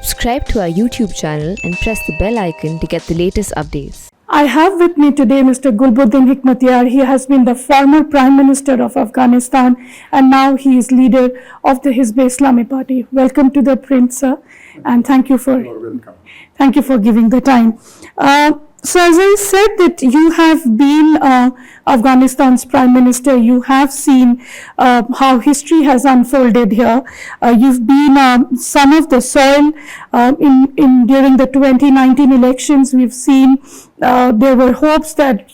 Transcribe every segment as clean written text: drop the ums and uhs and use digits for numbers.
Subscribe to our YouTube channel and press the bell icon to get the latest updates. I have with me today Mr. Gulbuddin Hekmatyar. He has been the former Prime Minister of Afghanistan and now he is leader of the Hezb-e-Islami party. Welcome to ThePrint, sir, and thank you for giving the time. So as I said that you have been Afghanistan's Prime Minister, you have seen how history has unfolded here. You've been son of the soil during the 2019 elections. We've seen there were hopes that,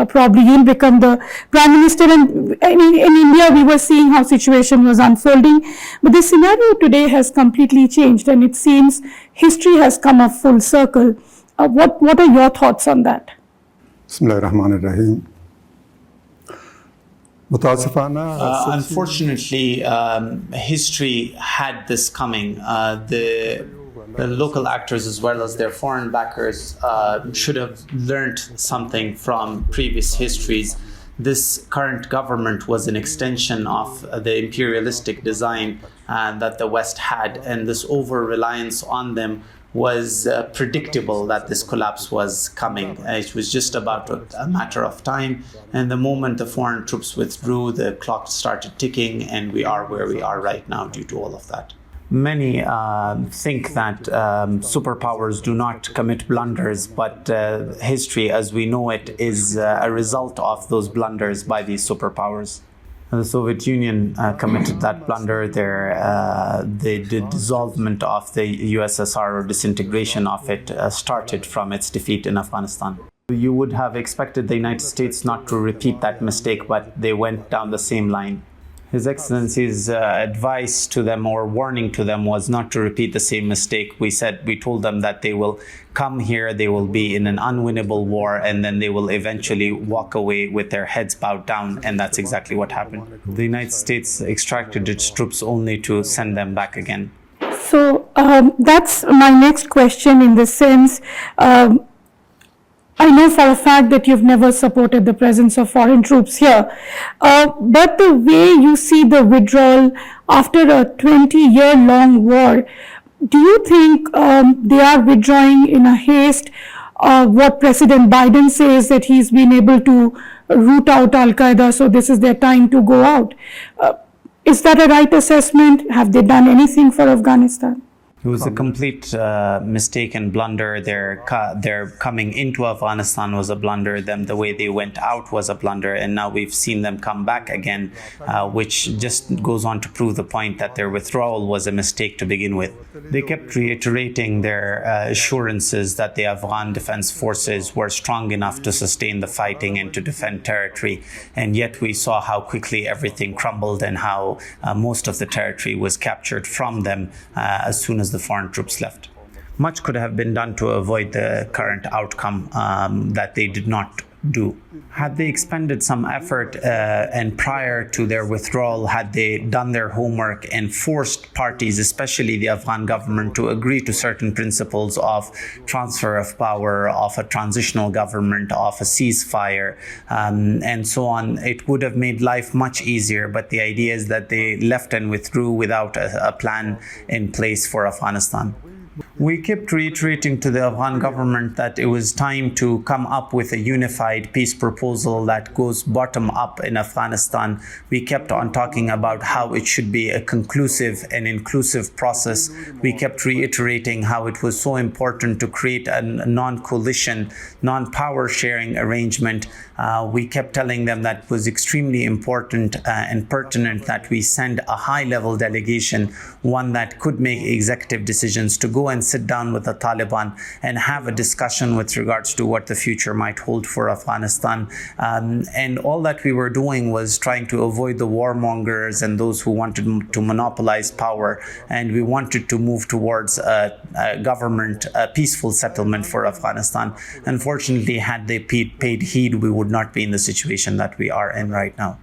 probably you'll become the Prime Minister. And in India, we were seeing how situation was unfolding. But the scenario today has completely changed and it seems history has come a full circle. What are your thoughts on that? Bismillahirrahmanirrahim. Unfortunately, history had this coming. The local actors as well as their foreign backers should have learned something from previous histories. This current government was an extension of the imperialistic design that the West had, and this over-reliance on them was predictable that this collapse was coming. It was just about a matter of time, and the moment the foreign troops withdrew, the clock started ticking, and we are where we are right now due to all of that. Many think that superpowers do not commit blunders, but history as we know it is a result of those blunders by these superpowers. The Soviet Union committed that blunder. The dissolvement of the USSR or disintegration of it started from its defeat in Afghanistan. You would have expected the United States not to repeat that mistake, but they went down the same line. His Excellency's advice to them or warning to them was not to repeat the same mistake. We told them that they will come here, they will be in an unwinnable war, and then they will eventually walk away with their heads bowed down, and that's exactly what happened. The United States extracted its troops only to send them back again. So that's my next question in the sense, I know for a fact that you've never supported the presence of foreign troops here, but the way you see the withdrawal after a 20-year-long war, do you think they are withdrawing in a haste? What President Biden says that he's been able to root out Al-Qaeda, so this is their time to go out. Is that a right assessment? Have they done anything for Afghanistan? It was a complete mistake and blunder. Their coming into Afghanistan was a blunder. The way they went out was a blunder. And now we've seen them come back again, which just goes on to prove the point that their withdrawal was a mistake to begin with. They kept reiterating their assurances that the Afghan defense forces were strong enough to sustain the fighting and to defend territory. And yet we saw how quickly everything crumbled and how most of the territory was captured from them as soon as the foreign troops left. Much could have been done to avoid the current outcome that they did not do. Had they expended some effort and prior to their withdrawal, had they done their homework and forced parties, especially the Afghan government, to agree to certain principles of transfer of power, of a transitional government, of a ceasefire, and so on, it would have made life much easier. But the idea is that they left and withdrew without a plan in place for Afghanistan. We kept reiterating to the Afghan government that it was time to come up with a unified peace proposal that goes bottom up in Afghanistan. We kept on talking about how it should be a conclusive and inclusive process. We kept reiterating how it was so important to create a non-coalition, non-power sharing arrangement. We kept telling them that it was extremely important and pertinent that we send a high-level delegation, one that could make executive decisions, to go and sit down with the Taliban and have a discussion with regards to what the future might hold for Afghanistan. And all that we were doing was trying to avoid the warmongers and those who wanted to monopolize power. And we wanted to move towards a government, a peaceful settlement for Afghanistan. Unfortunately, had they paid heed, we would not be in the situation that we are in right now.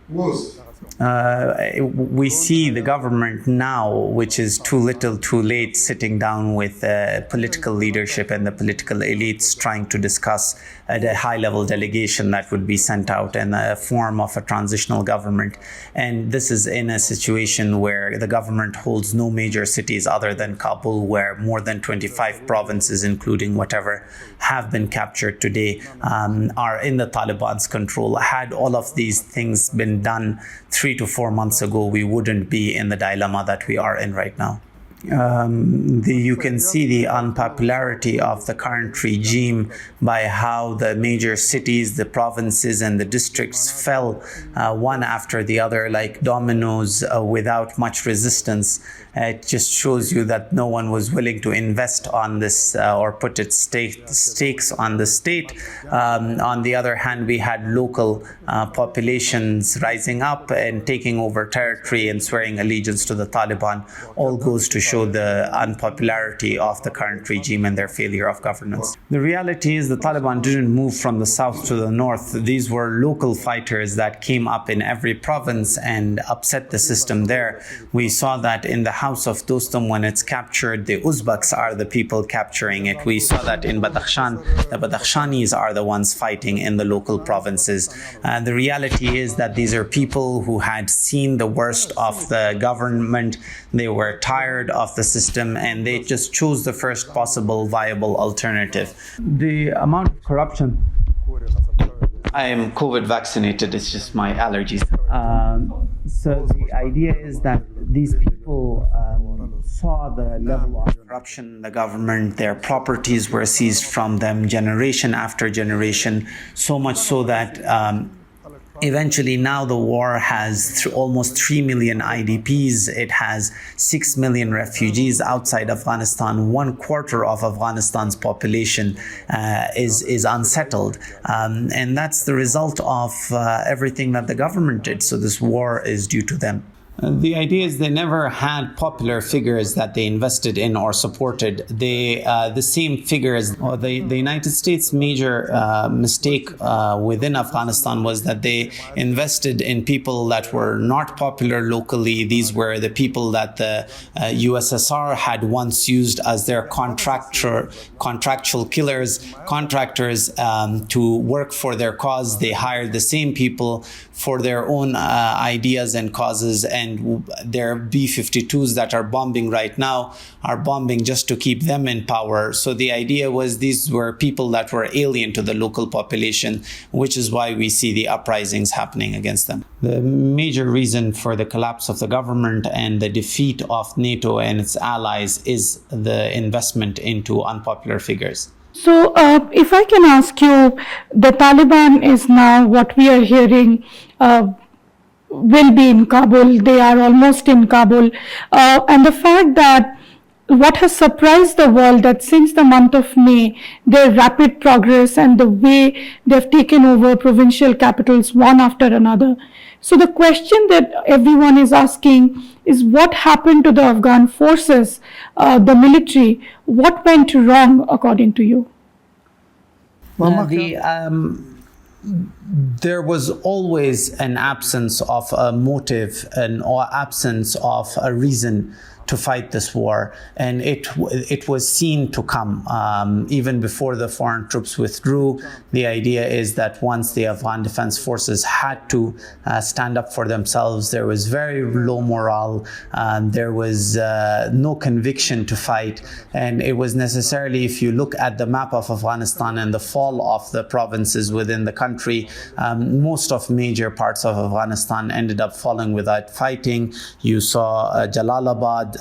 We see the government now, which is too little too late, sitting down with political leadership and the political elites trying to discuss a high-level delegation that would be sent out in the form of a transitional government. And this is in a situation where the government holds no major cities other than Kabul, where more than 25 provinces, including whatever have been captured today, are in the Taliban's control. Had all of these things been done 3 to 4 months ago, we wouldn't be in the dilemma that we are in right now. You can see the unpopularity of the current regime by how the major cities, the provinces and the districts fell one after the other like dominoes without much resistance. It just shows you that no one was willing to invest on this or put its stakes on the state. On the other hand, we had local populations rising up and taking over territory and swearing allegiance to the Taliban. All goes to show the unpopularity of the current regime and their failure of governance. The reality is the Taliban didn't move from the south to the north. These were local fighters that came up in every province and upset the system there. We saw that in the house of Dostum when it's captured, the Uzbeks are the people capturing it. We saw that in Badakhshan, the Badakhshanis are the ones fighting in the local provinces. The reality is that these are people who had seen the worst of the government. They were tired of the system and they just chose the first possible viable alternative. The amount of corruption. I am COVID vaccinated, it's just my allergies. So the idea is that these people saw the level of corruption in the government. Their properties were seized from them generation after generation, so much so that eventually now the war has almost 3 million IDPs. It has 6 million refugees outside Afghanistan. 1/4 of Afghanistan's population is unsettled. And that's the result of everything that the government did. So this war is due to them. The idea is they never had popular figures that they invested in or supported. The same figures, or the United States' major mistake within Afghanistan was that they invested in people that were not popular locally. These were the people that the USSR had once used as their contractual killers, contractors to work for their cause. They hired the same people for their own ideas and causes, and their B-52s that are bombing right now are bombing just to keep them in power. So the idea was these were people that were alien to the local population, which is why we see the uprisings happening against them. The major reason for the collapse of the government and the defeat of NATO and its allies is the investment into unpopular figures. So if I can ask you, the Taliban is now, what we are hearing, will be in Kabul. They are almost in Kabul. And the fact that what has surprised the world, that since the month of May, their rapid progress and the way they've taken over provincial capitals one after another. So the question that everyone is asking is, what happened to the Afghan forces, the military? What went wrong according to you? There was always an absence of a motive or absence of a reason to fight this war, and it was seen to come even before the foreign troops withdrew. The idea is that once the Afghan Defense Forces had to stand up for themselves, there was very low morale, there was no conviction to fight, and it was necessarily, if you look at the map of Afghanistan and the fall of the provinces within the country, most of major parts of Afghanistan ended up falling without fighting. You saw Jalalabad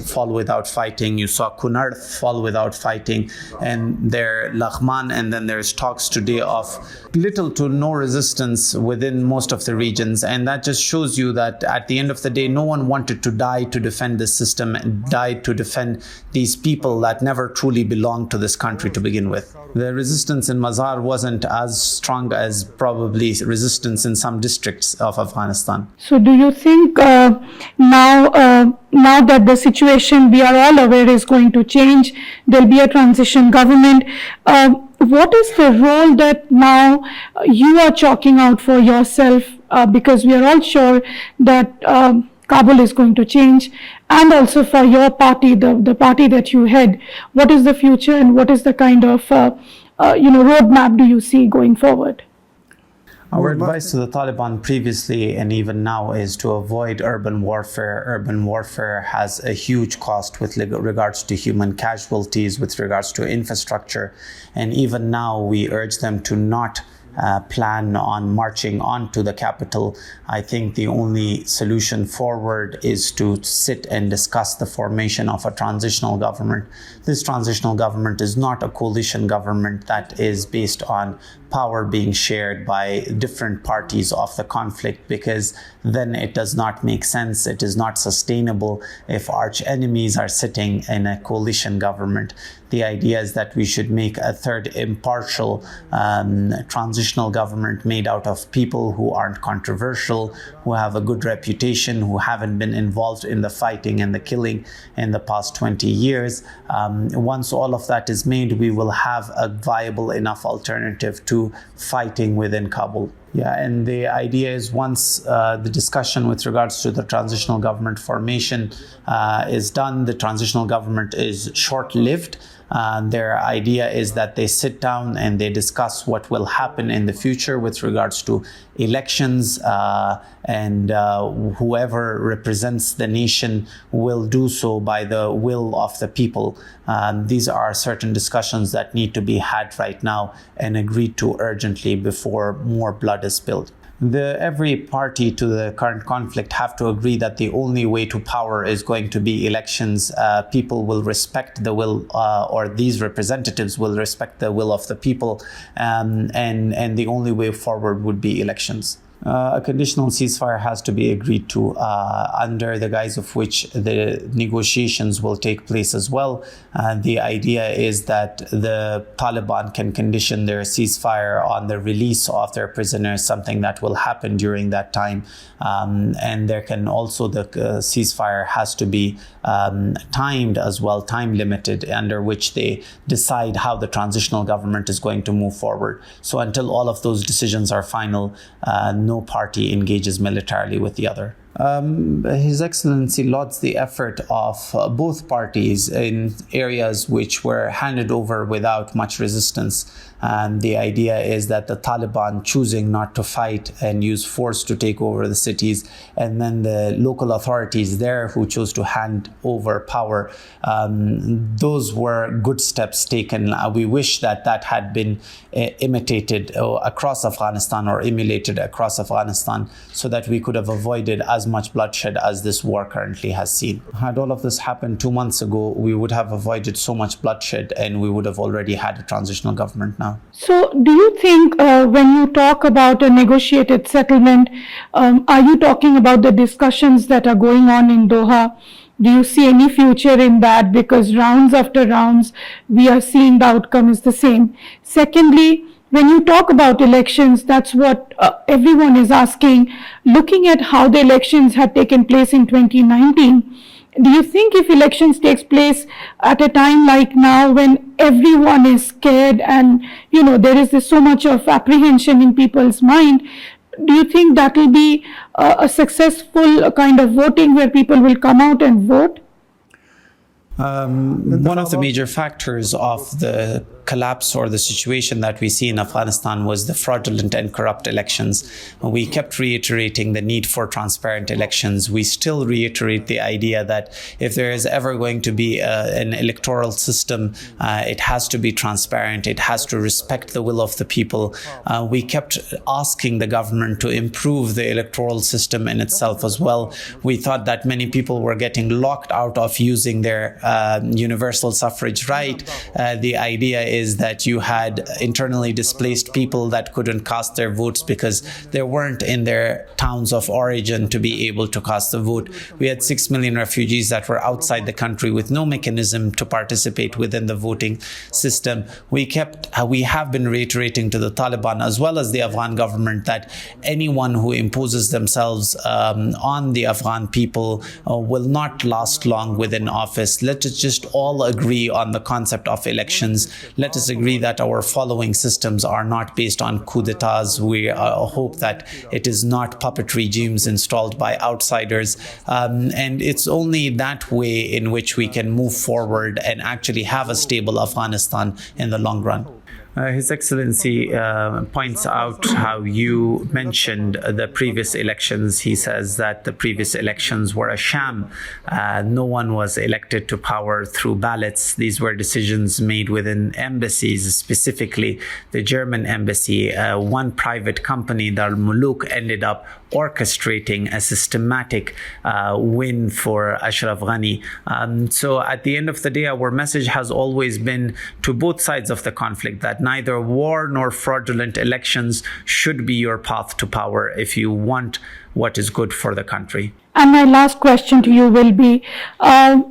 fall without fighting. You saw Kunard fall without fighting, and there Laghman, and then there's talks today of little to no resistance within most of the regions, and that just shows you that at the end of the day, no one wanted to die to defend this system and die to defend these people that never truly belonged to this country to begin with. The resistance in Mazar wasn't as strong as probably resistance in some districts of Afghanistan. So do you think now that the situation, we are all aware, is going to change, there'll be a transition government, what is the role that now you are chalking out for yourself because we are all sure that Kabul is going to change, and also for your party, the party that you head, what is the future and what is the kind of roadmap do you see going forward? Our advice to the Taliban previously and even now is to avoid urban warfare. Urban warfare has a huge cost with regards to human casualties, with regards to infrastructure. And even now, we urge them to not plan on marching on to the capital. I think the only solution forward is to sit and discuss the formation of a transitional government. This transitional government is not a coalition government that is based on power being shared by different parties of the conflict, because then it does not make sense. It is not sustainable if arch enemies are sitting in a coalition government. The idea is that we should make a third impartial transitional government made out of people who aren't controversial, who have a good reputation, who haven't been involved in the fighting and the killing in the past 20 years. Once all of that is made, we will have a viable enough alternative to fighting within Kabul. Yeah, and the idea is once the discussion with regards to the transitional government formation is done, the transitional government is short-lived. Their idea is that they sit down and they discuss what will happen in the future with regards to elections, and whoever represents the nation will do so by the will of the people. These are certain discussions that need to be had right now and agreed to urgently before more blood is spilled. Every party to the current conflict have to agree that the only way to power is going to be elections. People will respect the will, or these representatives will respect the will of the people, and the only way forward would be elections. A conditional ceasefire has to be agreed to, under the guise of which the negotiations will take place as well. The idea is that the Taliban can condition their ceasefire on the release of their prisoners, something that will happen during that time. And there can also, the ceasefire has to be timed as well, time limited, under which they decide how the transitional government is going to move forward. So until all of those decisions are final, no party engages militarily with the other. His Excellency lauds the effort of both parties in areas which were handed over without much resistance. And the idea is that the Taliban choosing not to fight and use force to take over the cities, and then the local authorities there who chose to hand over power, those were good steps taken. We wish that that had been imitated across Afghanistan or emulated across Afghanistan, so that we could have avoided as much bloodshed as this war currently has seen. Had all of this happened 2 months ago, we would have avoided so much bloodshed and we would have already had a transitional government now. So do you think when you talk about a negotiated settlement, are you talking about the discussions that are going on in Doha? Do you see any future in that? Because rounds after rounds, we are seeing the outcome is the same. Secondly, when you talk about elections, that's what everyone is asking. Looking at how the elections had taken place in 2019, do you think if elections takes place at a time like now when everyone is scared and, there is so much of apprehension in people's mind, do you think that will be a successful kind of voting where people will come out and vote? One of the major factors of the collapse or the situation that we see in Afghanistan was the fraudulent and corrupt elections. We kept reiterating the need for transparent elections. We still reiterate the idea that if there is ever going to be an electoral system, it has to be transparent. It has to respect the will of the people. We kept asking the government to improve the electoral system in itself as well. We thought that many people were getting locked out of using their universal suffrage right. The idea is that you had internally displaced people that couldn't cast their votes because they weren't in their towns of origin to be able to cast the vote. We had 6 million refugees that were outside the country with no mechanism to participate within the voting system. We have been reiterating to the Taliban as well as the Afghan government that anyone who imposes themselves on the Afghan people will not last long within office. Let's let us just all agree on the concept of elections. Let us agree that our following systems are not based on coup d'etats. We hope that it is not puppet regimes installed by outsiders. And it's only that way in which we can move forward and actually have a stable Afghanistan in the long run. His Excellency points out how you mentioned the previous elections. He says that the previous elections were a sham. No one was elected to power through ballots. These were decisions made within embassies, specifically the German embassy. One private company, Dar Muluk, ended up orchestrating a systematic win for Ashraf Ghani. So at the end of the day, our message has always been to both sides of the conflict that neither war nor fraudulent elections should be your path to power if you want what is good for the country. And my last question to you will be, the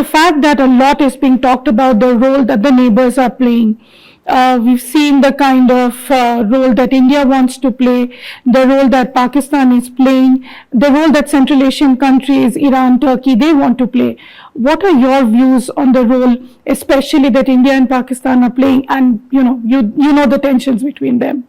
fact that a lot is being talked about the role that the neighbors are playing. We've seen the kind of role that India wants to play, the role that Pakistan is playing, the role that Central Asian countries, Iran, Turkey, they want to play. What are your views on the role, especially that India and Pakistan are playing, and you know the tensions between them?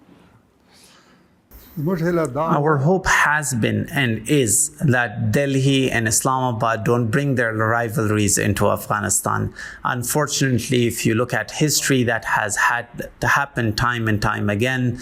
Our hope has been and is that Delhi and Islamabad don't bring their rivalries into Afghanistan. Unfortunately, if you look at history, that has had to happen time and time again.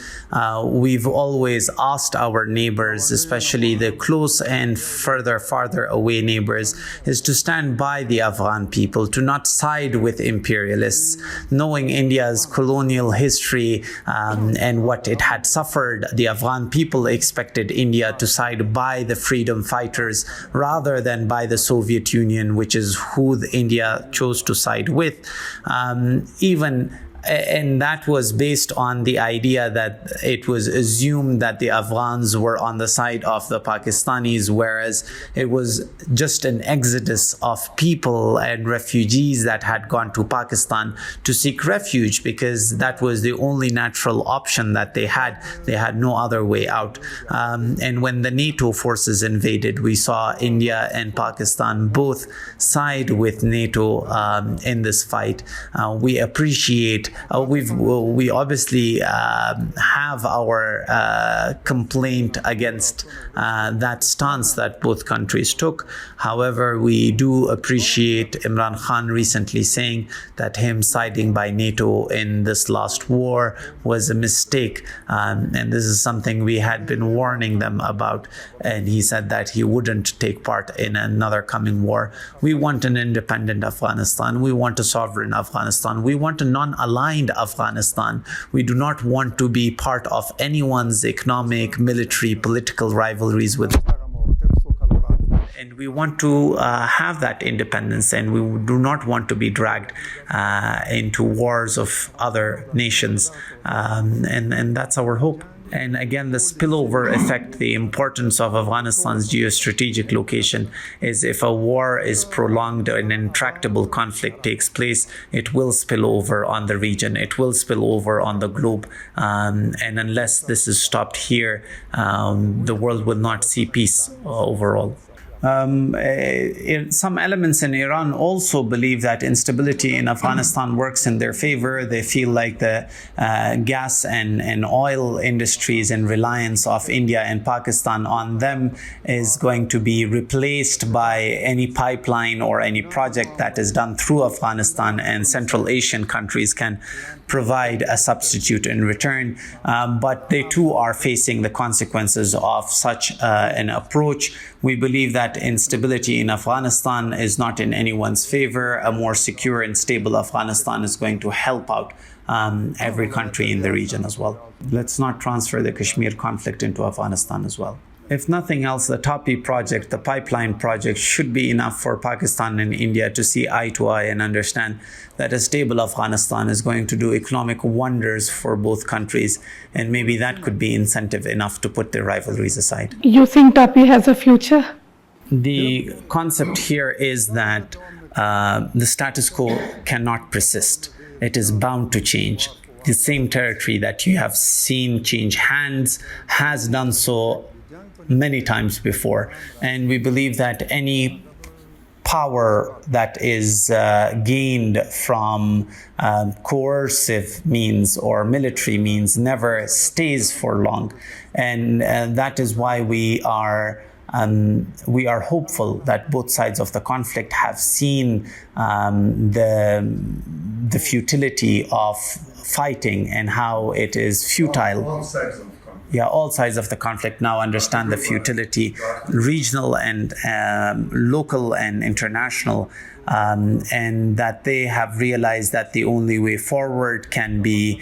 We've always asked our neighbors, especially the close and farther away neighbors, is to stand by the Afghan people, to not side with imperialists. Knowing India's colonial history and what it had suffered, the Afghan people expected India to side by the freedom fighters rather than by the Soviet Union, which is who India chose to side with. And that was based on the idea that it was assumed that the Afghans were on the side of the Pakistanis, whereas it was just an exodus of people and refugees that had gone to Pakistan to seek refuge because that was the only natural option that they had. They had no other way out. And when the NATO forces invaded, we saw India and Pakistan both side with NATO in this fight. We appreciate we obviously have our complaint against that stance that both countries took. However, we do appreciate Imran Khan recently saying that him siding by NATO in this last war was a mistake. And this is something we had been warning them about. And he said that he wouldn't take part in another coming war. We want an independent Afghanistan. We want a sovereign Afghanistan. We want a non-aligned Afghanistan. We do not want to be part of anyone's economic, military, political rivalries with. And we want to have that independence, and we do not want to be dragged into wars of other nations. And that's our hope. And again, the spillover effect, the importance of Afghanistan's geostrategic location is if a war is prolonged, an intractable conflict takes place, it will spill over on the region. It will spill over on the globe. And unless this is stopped here, the world will not see peace overall. Some elements in Iran also believe that instability in Afghanistan works in their favor. They feel like the gas and oil industries and reliance of India and Pakistan on them is going to be replaced by any pipeline or any project that is done through Afghanistan, and Central Asian countries can provide a substitute in return. But they too are facing the consequences of such an approach. We believe that instability in Afghanistan is not in anyone's favor. A more secure and stable Afghanistan is going to help out every country in the region as well. Let's not transfer the Kashmir conflict into Afghanistan as well. If nothing else, the TAPI project, the pipeline project, should be enough for Pakistan and India to see eye to eye and understand that a stable Afghanistan is going to do economic wonders for both countries. And maybe that could be incentive enough to put their rivalries aside. You think TAPI has a future? The concept here is that the status quo cannot persist. It is bound to change. The same territory that you have seen change hands has done so many times before. And we believe that any power that is gained from coercive means or military means never stays for long. And that is why we are hopeful that both sides of the conflict have seen the futility of fighting and how it is futile. All sides of the conflict. Yeah, all sides of the conflict now understand the futility, regional and local and international, and that they have realized that the only way forward can be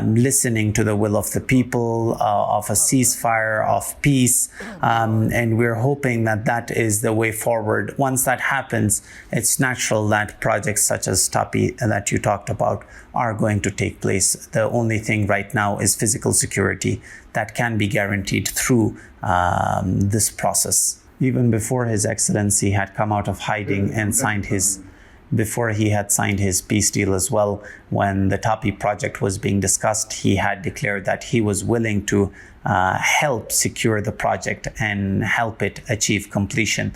listening to the will of the people, of a ceasefire, of peace, and we're hoping that that is the way forward. Once that happens, it's natural that projects such as TAPI that you talked about are going to take place. The only thing right now is physical security that can be guaranteed through this process. Even before His Excellency had come out of hiding and before he had signed his peace deal as well, when the TAPI project was being discussed, he had declared that he was willing to help secure the project and help it achieve completion.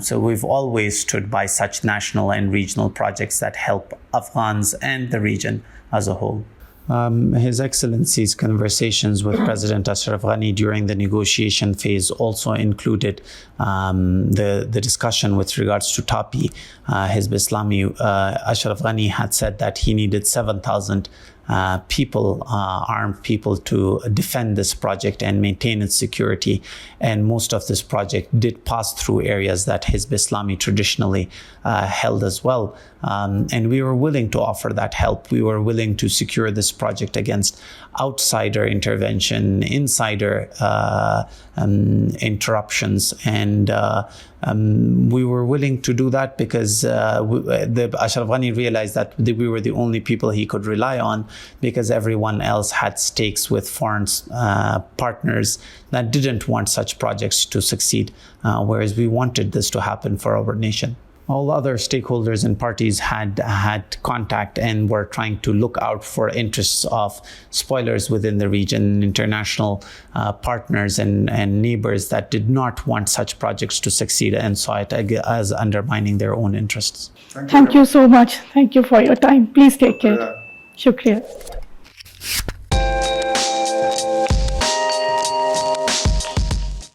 So we've always stood by such national and regional projects that help Afghans and the region as a whole. His Excellency's conversations with President Ashraf Ghani during the negotiation phase also included the discussion with regards to TAPI. Hezb-e-Islami, Ashraf Ghani had said that he needed 7,000 people, armed people, to defend this project and maintain its security. And most of this project did pass through areas that Hezb-e-Islami traditionally held as well. And we were willing to offer that help. We were willing to secure this project against outsider intervention, insider interruptions, and we were willing to do that because Ashraf Ghani realized that we were the only people he could rely on, because everyone else had stakes with foreign partners that didn't want such projects to succeed, whereas we wanted this to happen for our nation. All other stakeholders and parties had contact and were trying to look out for interests of spoilers within the region, international partners and neighbors that did not want such projects to succeed and saw it as undermining their own interests. Thank you so much. Thank you for your time. Please take care. Shukriya.